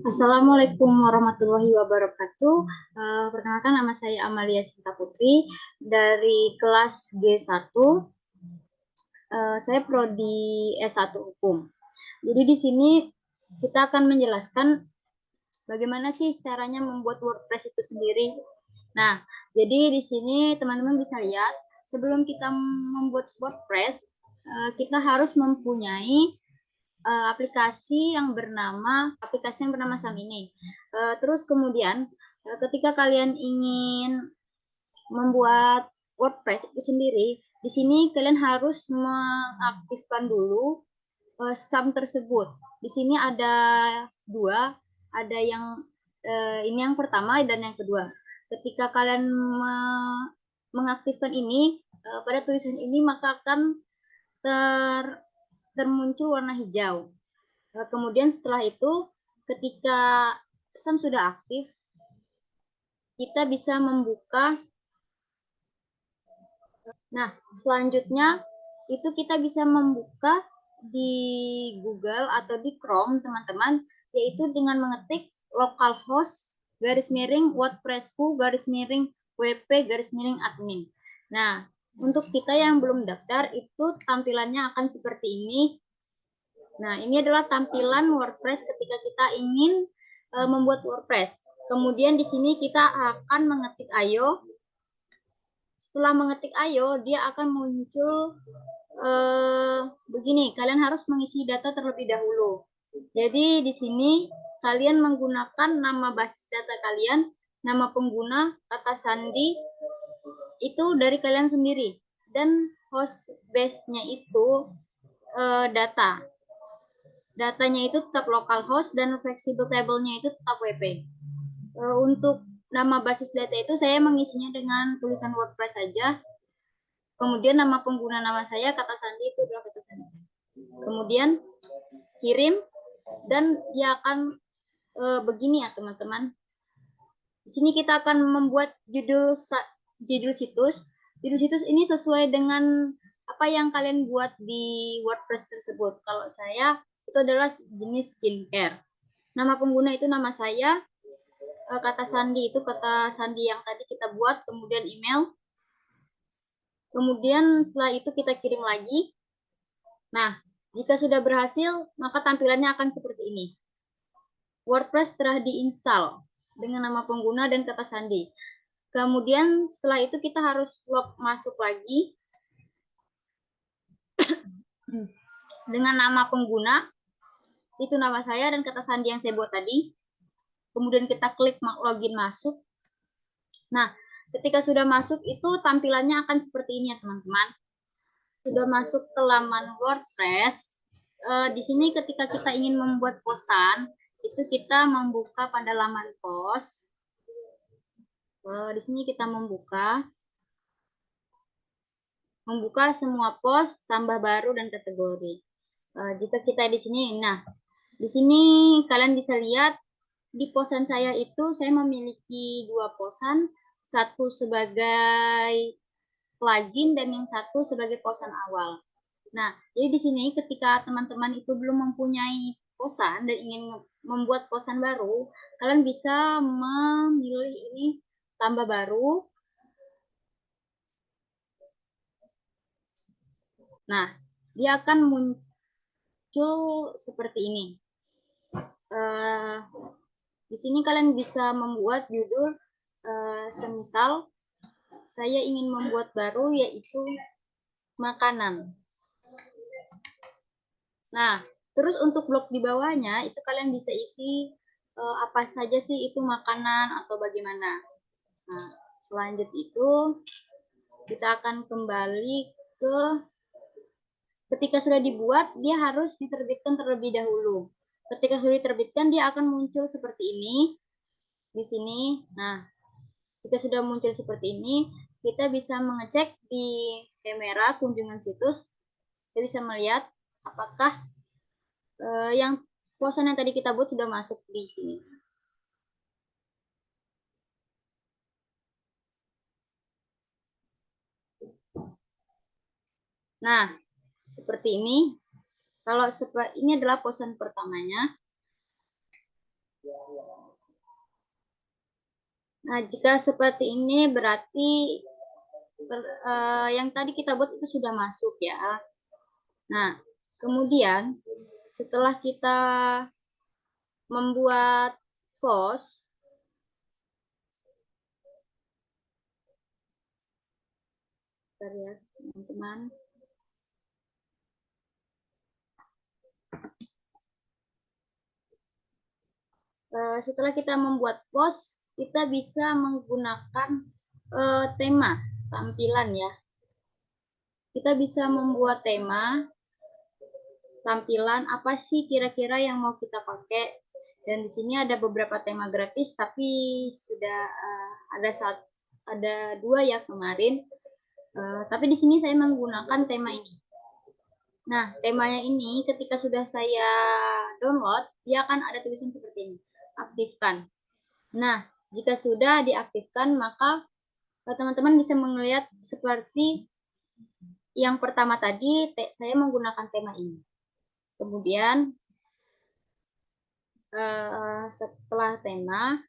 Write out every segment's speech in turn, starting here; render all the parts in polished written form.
Assalamualaikum warahmatullahi wabarakatuh. Perkenalkan nama saya Amalia Sinta Putri dari kelas G1. Saya prodi S1 Hukum. Jadi di sini kita akan menjelaskan bagaimana sih caranya membuat WordPress itu sendiri. Nah, jadi di sini teman-teman bisa lihat sebelum kita membuat WordPress, kita harus mempunyai aplikasi yang bernama Samini. Terus kemudian ketika kalian ingin membuat WordPress itu sendiri, di sini kalian harus mengaktifkan dulu SAM tersebut. Di sini ada dua, ada yang ini yang pertama dan yang kedua. Ketika kalian mengaktifkan ini, pada tulisan ini maka akan termuncul warna hijau. Kemudian setelah itu, ketika SAM sudah aktif, kita bisa membuka. Nah, selanjutnya itu kita bisa membuka di Google atau di Chrome, teman-teman, yaitu dengan mengetik localhost /WordPressku /wp/admin. Nah, untuk kita yang belum daftar itu tampilannya akan seperti ini. Nah, ini adalah tampilan WordPress ketika kita ingin membuat WordPress. Kemudian di sini kita akan mengetik ayo. Setelah mengetik ayo, dia akan muncul begini. Kalian harus mengisi data terlebih dahulu. Jadi di sini kalian menggunakan nama basis data kalian, nama pengguna, kata sandi, itu dari kalian sendiri. Dan host base-nya itu data. Datanya itu tetap localhost dan flexible table-nya itu tetap WP. Untuk nama basis data itu saya mengisinya dengan tulisan WordPress saja. Kemudian nama pengguna nama saya, kata sandi itu adalah kata sandi saya. Kemudian kirim dan dia akan begini ya teman-teman. Di sini kita akan membuat judul situs. Judul situs ini sesuai dengan apa yang kalian buat di WordPress tersebut. Kalau saya itu adalah jenis skincare. Nama pengguna itu nama saya, kata sandi itu kata sandi yang tadi kita buat, kemudian email. Kemudian setelah itu kita kirim lagi. Nah, jika sudah berhasil, maka tampilannya akan seperti ini. WordPress telah diinstal dengan nama pengguna dan kata sandi. Kemudian setelah itu kita harus log masuk lagi dengan nama pengguna, itu nama saya dan kata sandi yang saya buat tadi. Kemudian kita klik login masuk. Nah, ketika sudah masuk itu tampilannya akan seperti ini ya teman-teman. Sudah masuk ke laman WordPress. Di sini ketika kita ingin membuat posan, itu kita membuka pada laman post. Di sini kita membuka semua post, tambah baru dan kategori. Jika kita di sini, nah di sini kalian bisa lihat di posan saya itu saya memiliki dua posan, satu sebagai plugin dan yang satu sebagai posan awal. Nah, jadi di sini ketika teman-teman itu belum mempunyai posan dan ingin membuat posan baru, kalian bisa memilih ini tambah baru. Nah, dia akan muncul seperti ini. Di sini kalian bisa membuat judul semisal saya ingin membuat baru yaitu makanan. Nah, terus untuk blok di bawahnya itu kalian bisa isi apa saja sih itu makanan atau bagaimana. Nah, selanjut itu kita akan kembali ke ketika sudah dibuat dia harus diterbitkan terlebih dahulu. Ketika sudah diterbitkan dia akan muncul seperti ini di sini. Nah, jika sudah muncul seperti ini, kita bisa mengecek di kamera kunjungan situs. Kita bisa melihat apakah yang posan yang tadi kita buat sudah masuk di sini. Nah, seperti ini. Kalau ini adalah posan pertamanya. Nah, jika seperti ini berarti yang tadi kita buat itu sudah masuk ya. Nah, kemudian setelah kita membuat pos, bentar ya teman-teman. Setelah kita membuat post, kita bisa menggunakan tema tampilan ya. Kita bisa membuat tema tampilan apa sih kira-kira yang mau kita pakai. Dan di sini ada beberapa tema gratis, tapi sudah ada dua ya kemarin. Tapi di sini saya menggunakan tema ini. Nah, temanya ini ketika sudah saya download, dia akan ada tulisan seperti ini, aktifkan. Nah, jika sudah diaktifkan, maka teman-teman bisa melihat seperti yang pertama tadi, saya menggunakan tema ini. Kemudian, setelah tema,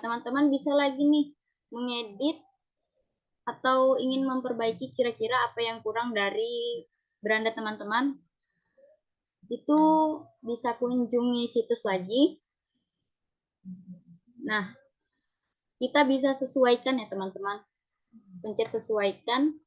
teman-teman bisa lagi nih mengedit atau ingin memperbaiki kira-kira apa yang kurang dari beranda teman-teman. Itu bisa kunjungi situs lagi. Nah, kita bisa sesuaikan ya teman-teman. Pencet sesuaikan.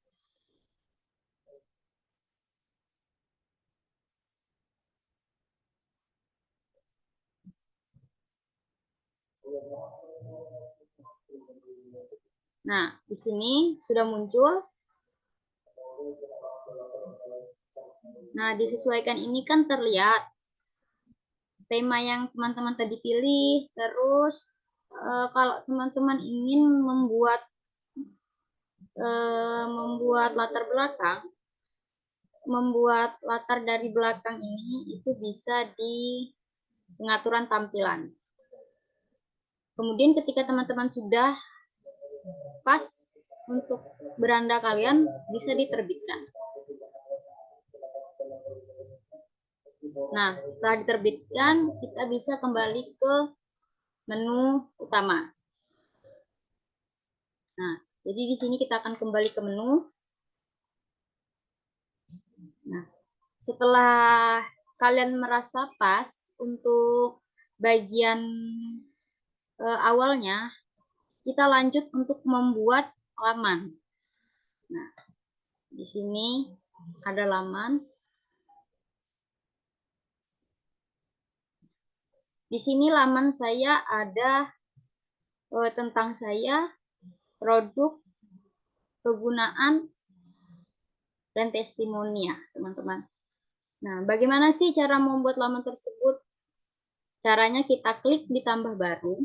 Nah, di sini sudah muncul. Nah, disesuaikan ini kan terlihat tema yang teman-teman tadi pilih. Terus, kalau teman-teman ingin membuat latar belakang, membuat latar dari belakang ini itu bisa di pengaturan tampilan. Kemudian ketika teman-teman sudah pas untuk beranda kalian, bisa diterbitkan. Nah, setelah diterbitkan, kita bisa kembali ke menu utama. Nah, jadi di sini kita akan kembali ke menu. Nah, setelah kalian merasa pas untuk bagian awalnya, kita lanjut untuk membuat laman. Nah, di sini ada laman. Di sini laman saya ada tentang saya, produk, kegunaan, dan testimoni ya, teman-teman. Nah, bagaimana sih cara membuat laman tersebut? Caranya kita klik di tambah baru.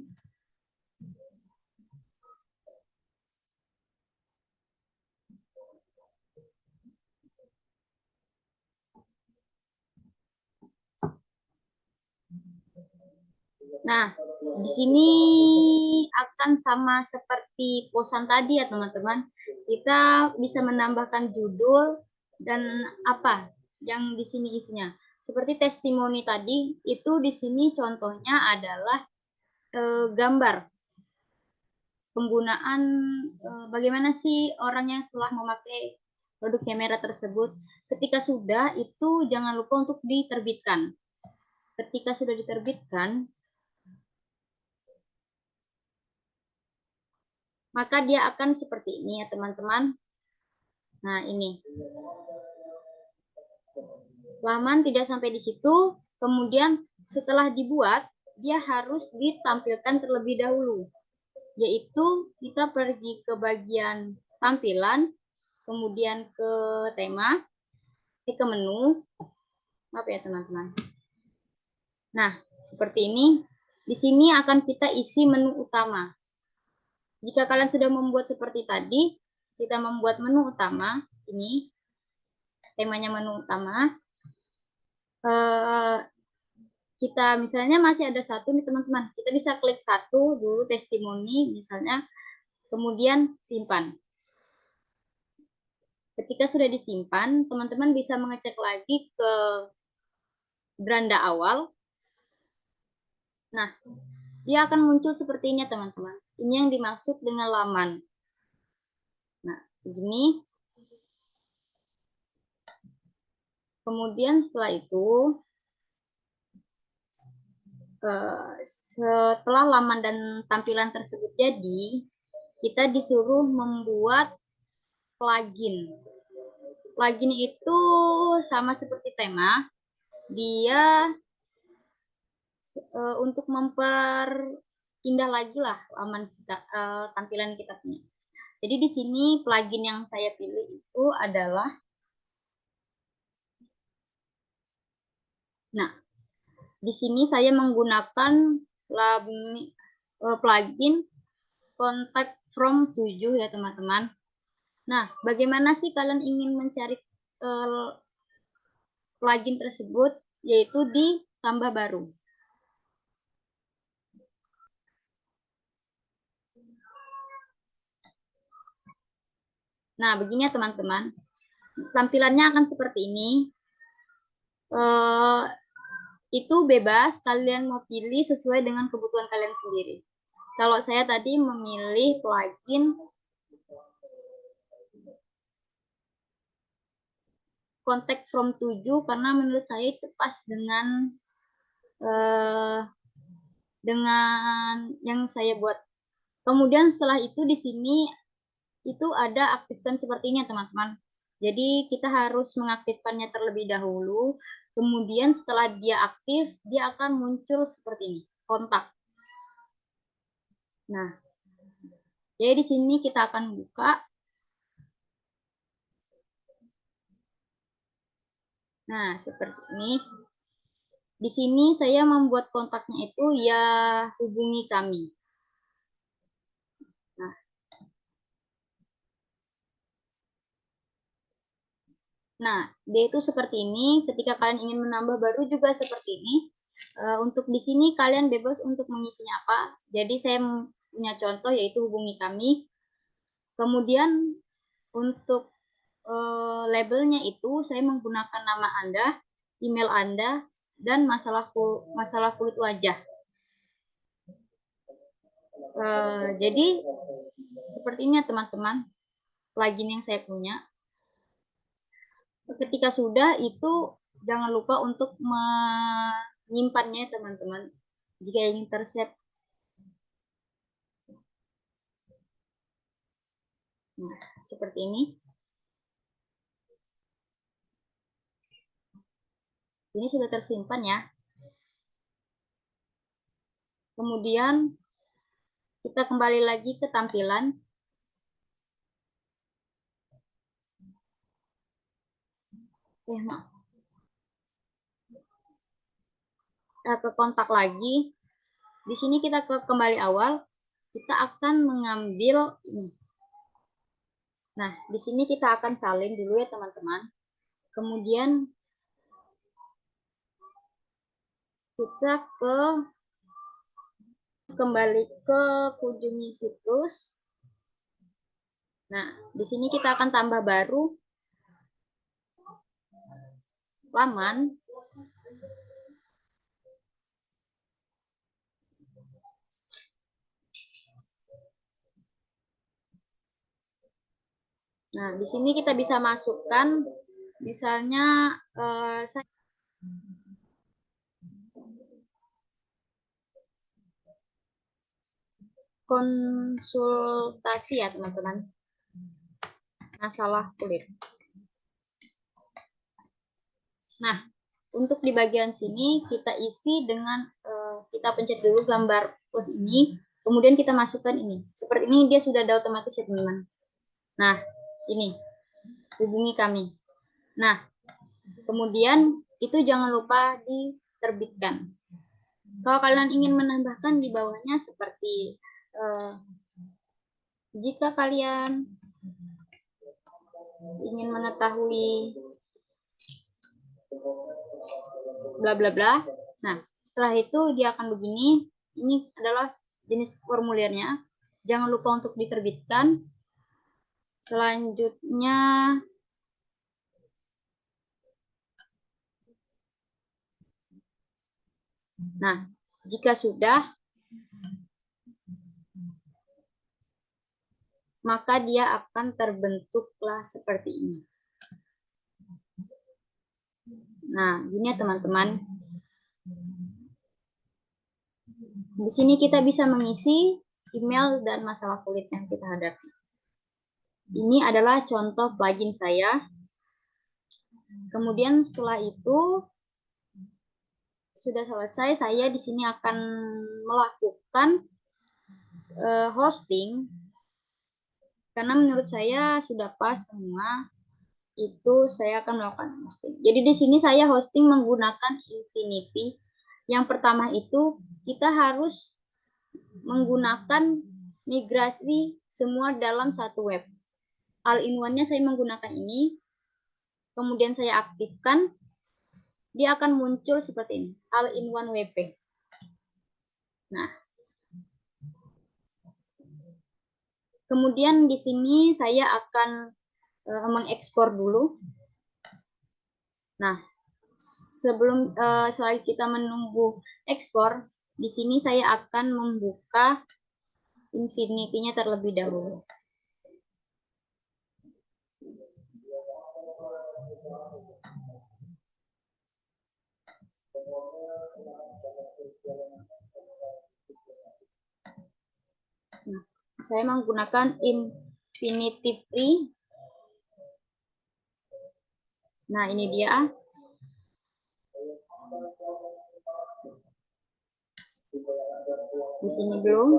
Nah, di sini akan sama seperti posan tadi ya teman-teman. Kita bisa menambahkan judul dan apa yang di sini isinya. Seperti testimoni tadi, itu di sini contohnya adalah gambar penggunaan bagaimana sih orang yang setelah memakai produk kamera tersebut. Ketika sudah, itu jangan lupa untuk diterbitkan. Ketika sudah diterbitkan, maka dia akan seperti ini ya teman-teman. Nah, ini. Laman tidak sampai di situ, kemudian setelah dibuat, dia harus ditampilkan terlebih dahulu. Yaitu kita pergi ke bagian tampilan, kemudian ke tema, ke menu. Maaf ya teman-teman. Nah, seperti ini. Di sini akan kita isi menu utama. Jika kalian sudah membuat seperti tadi, kita membuat menu utama. Ini temanya menu utama. Kita misalnya masih ada satu nih teman-teman. Kita bisa klik satu dulu testimoni misalnya, kemudian simpan. Ketika sudah disimpan, teman-teman bisa mengecek lagi ke beranda awal. Nah, dia akan muncul seperti ini, teman-teman. Ini yang dimaksud dengan laman. Nah, begini. Kemudian setelah itu, setelah laman dan tampilan tersebut jadi, kita disuruh membuat plugin. Plugin itu sama seperti tema, dia untuk memperindah lagi lah laman kita, tampilan kita punya. Jadi di sini plugin yang saya pilih itu adalah, nah, di sini saya menggunakan plugin Contact From 7 ya teman-teman. Nah, bagaimana sih kalian ingin mencari plugin tersebut? Yaitu di tambah baru. Nah, begini ya teman-teman. Tampilannya akan seperti ini. Itu bebas, kalian mau pilih sesuai dengan kebutuhan kalian sendiri. Kalau saya tadi memilih plugin Contact From 7 karena menurut saya itu pas dengan yang saya buat. Kemudian setelah itu di sini itu ada aktifkan seperti ini teman-teman. Jadi kita harus mengaktifkannya terlebih dahulu. Kemudian setelah dia aktif, dia akan muncul seperti ini, kontak. Nah, jadi di sini kita akan buka. Nah, seperti ini. Di sini saya membuat kontaknya itu ya hubungi kami. Nah, dia itu seperti ini. Ketika kalian ingin menambah baru juga seperti ini. Untuk di sini kalian bebas untuk mengisinya apa. Jadi saya punya contoh yaitu hubungi kami. Kemudian untuk labelnya itu saya menggunakan nama Anda, email Anda, dan masalah kulit wajah. Jadi seperti ini ya teman-teman plugin yang saya punya. Ketika sudah itu jangan lupa untuk menyimpannya teman-teman. Jika ingin tersave. Nah, seperti ini. Ini sudah tersimpan ya. Kemudian kita kembali lagi ke tampilan. Ke kontak lagi. Di sini kita kembali awal. Kita akan mengambil ini. Nah, di sini kita akan salin dulu ya teman-teman. Kemudian kita kembali ke kunjungi situs. Nah, di sini kita akan tambah baru laman. Nah, di sini kita bisa masukkan misalnya saya konsultasi ya teman-teman, masalah kulit. Nah, untuk di bagian sini kita isi dengan kita pencet dulu gambar plus ini, kemudian kita masukkan ini. Seperti ini dia sudah ada otomatis ya teman-teman. Nah, ini hubungi kami. Nah, kemudian itu jangan lupa diterbitkan. Kalau kalian ingin menambahkan di bawahnya seperti jika kalian ingin mengetahui bla bla bla. Nah, setelah itu dia akan begini. Ini adalah jenis formulirnya. Jangan lupa untuk diterbitkan. Selanjutnya Nah, jika sudah, maka dia akan terbentuklah seperti ini. Nah, gini ya teman-teman. Di sini kita bisa mengisi email dan masalah kulit yang kita hadapi. Ini adalah contoh plugin saya. Kemudian setelah itu sudah selesai, saya di sini akan melakukan hosting karena menurut saya sudah pas semua. Itu saya akan melakukan hosting. Jadi di sini saya hosting menggunakan Infinity. Yang pertama itu kita harus menggunakan migrasi semua dalam satu web. All-in-one-nya saya menggunakan ini. Kemudian saya aktifkan, dia akan muncul seperti ini, All-in-one WP. Nah, kemudian di sini saya akan mengekspor dulu. Nah, selagi kita menunggu ekspor, di sini saya akan membuka Infinity-nya terlebih dahulu. Nah, saya menggunakan Infinity Free. Nah, ini dia. Di sini belum.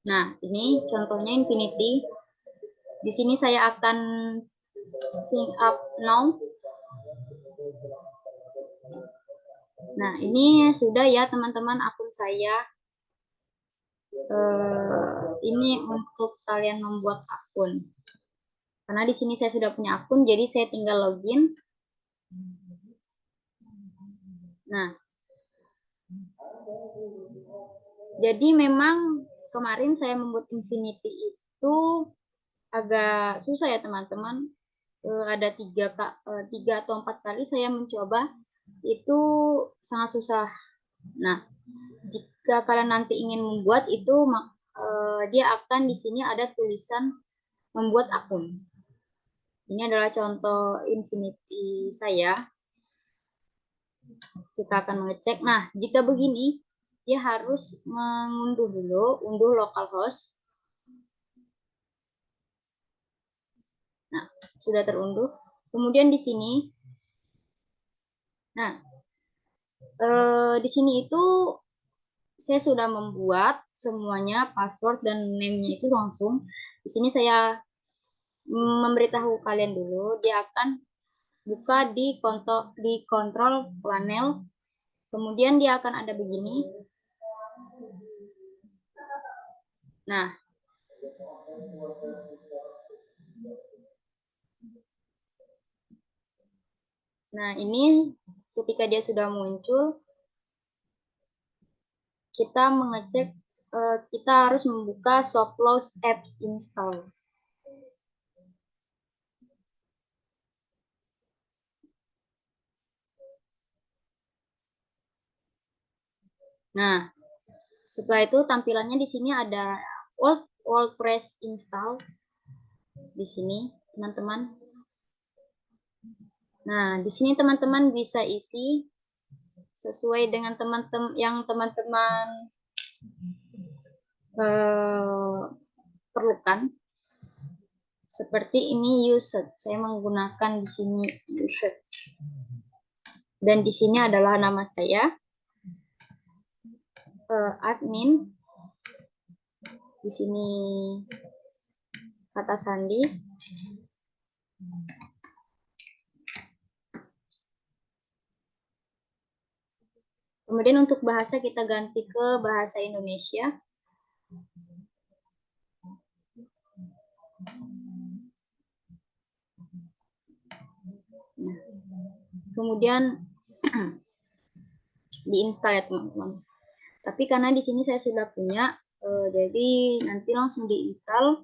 Nah, ini contohnya Infinity. Di sini saya akan sync up now. Nah, ini sudah ya teman-teman akun saya. Ini untuk kalian membuat akun. Karena di sini saya sudah punya akun, jadi saya tinggal login. Nah, jadi memang kemarin saya membuat Infinity itu agak susah ya teman-teman. Ada 3 atau 4 kali saya mencoba, itu sangat susah. Nah, jika kalian nanti ingin membuat itu, dia akan di sini ada tulisan membuat akun. Ini adalah contoh Infinity saya. Kita akan mengecek. Nah, jika begini, dia harus mengunduh dulu, unduh localhost. Nah, sudah terunduh. Kemudian di sini, nah, di sini itu saya sudah membuat semuanya, password dan name-nya itu langsung. Di sini saya memberitahu kalian dulu, dia akan buka di control panel, kemudian dia akan ada begini. Nah, ini ketika dia sudah muncul, kita mengecek, kita harus membuka Softclose Apps Install. Nah, setelah itu tampilannya di sini ada WordPress install di sini, teman-teman. Nah, di sini teman-teman bisa isi sesuai dengan teman-teman perlukan. Seperti ini usage, saya menggunakan di sini usage. Dan di sini adalah nama saya, admin. Di sini kata sandi. Kemudian untuk bahasa kita ganti ke bahasa Indonesia. Nah, kemudian diinstal ya teman-teman. Tapi karena di sini saya sudah punya, jadi nanti langsung diinstal.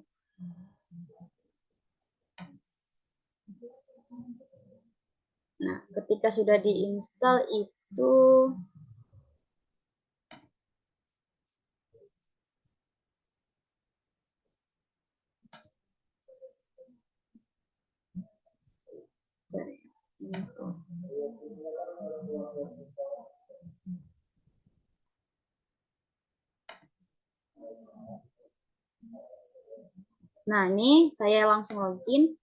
Nah, ketika sudah diinstal itu nah, ini saya langsung login.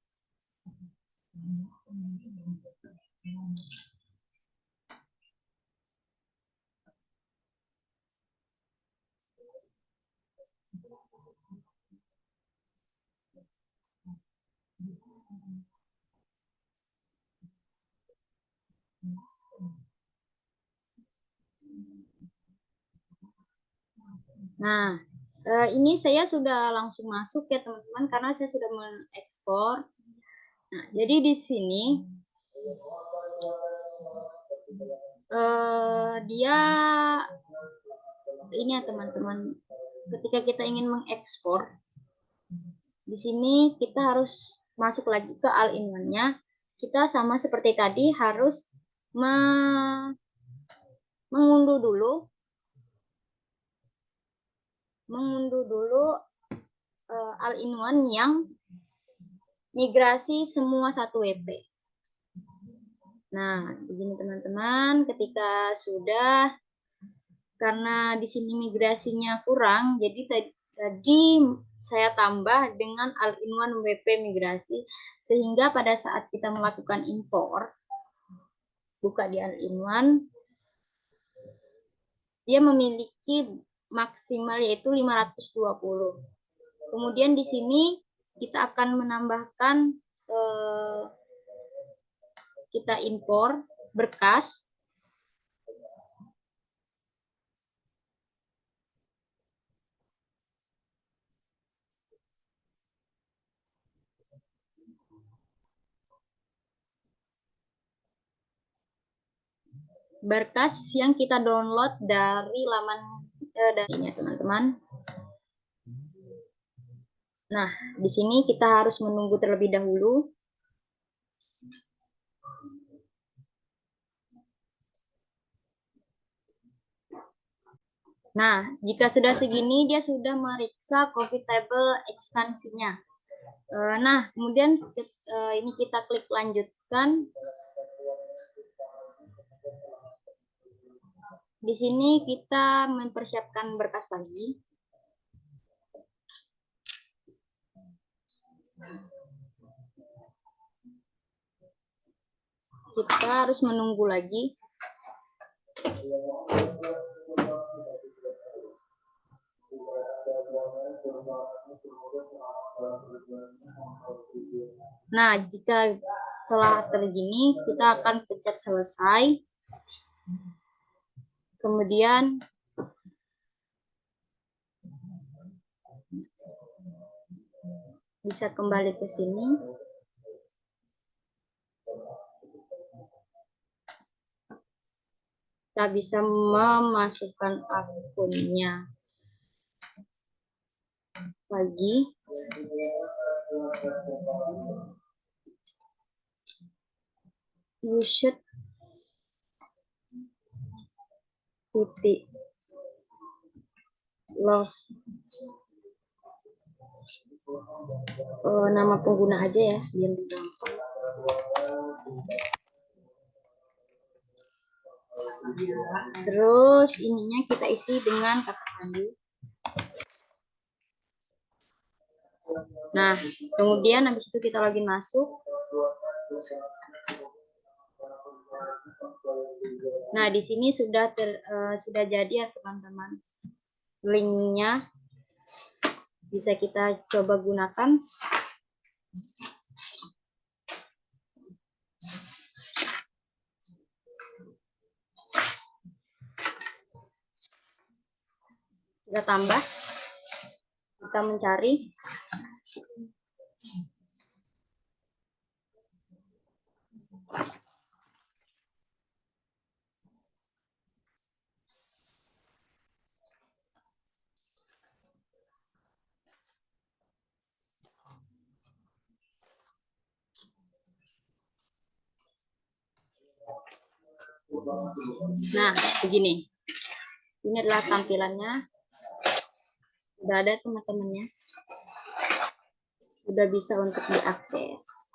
Nah, ini saya sudah langsung masuk ya teman-teman karena saya sudah mengekspor. Nah, jadi di sini dia ini ya teman-teman, ketika kita ingin mengekspor, di sini kita harus masuk lagi ke all-in-one-nya. Kita sama seperti tadi harus mengunduh dulu all-in-one yang migrasi semua satu WP. Nah, begini teman-teman, ketika sudah, karena di sini migrasinya kurang, jadi tadi saya tambah dengan all-in-one WP migrasi, sehingga pada saat kita melakukan impor, buka di all-in-one, dia memiliki maksimal yaitu 520. Kemudian di sini kita akan menambahkan kita impor berkas. Berkas yang kita download dari laman dari ini teman-teman. Nah, di sini kita harus menunggu terlebih dahulu. Nah, jika sudah segini, dia sudah meriksa coffee table ekstensinya. Nah, kemudian ini kita klik lanjutkan. Di sini kita mempersiapkan berkas lagi. Kita harus menunggu lagi. Nah, jika telah tergini, kita akan pencet selesai. Kemudian bisa kembali ke sini. Kita bisa memasukkan akunnya lagi. You should titik love nama pengguna aja ya biar gampang. Terus ininya kita isi dengan kata sandi. Nah, kemudian habis itu kita login masuk. Nah, di sini sudah jadi ya teman-teman. Linknya bisa kita coba gunakan. Kita tambah. Kita mencari. Nah, begini. Ini adalah tampilannya. Udah ada teman-temannya. Udah bisa untuk diakses.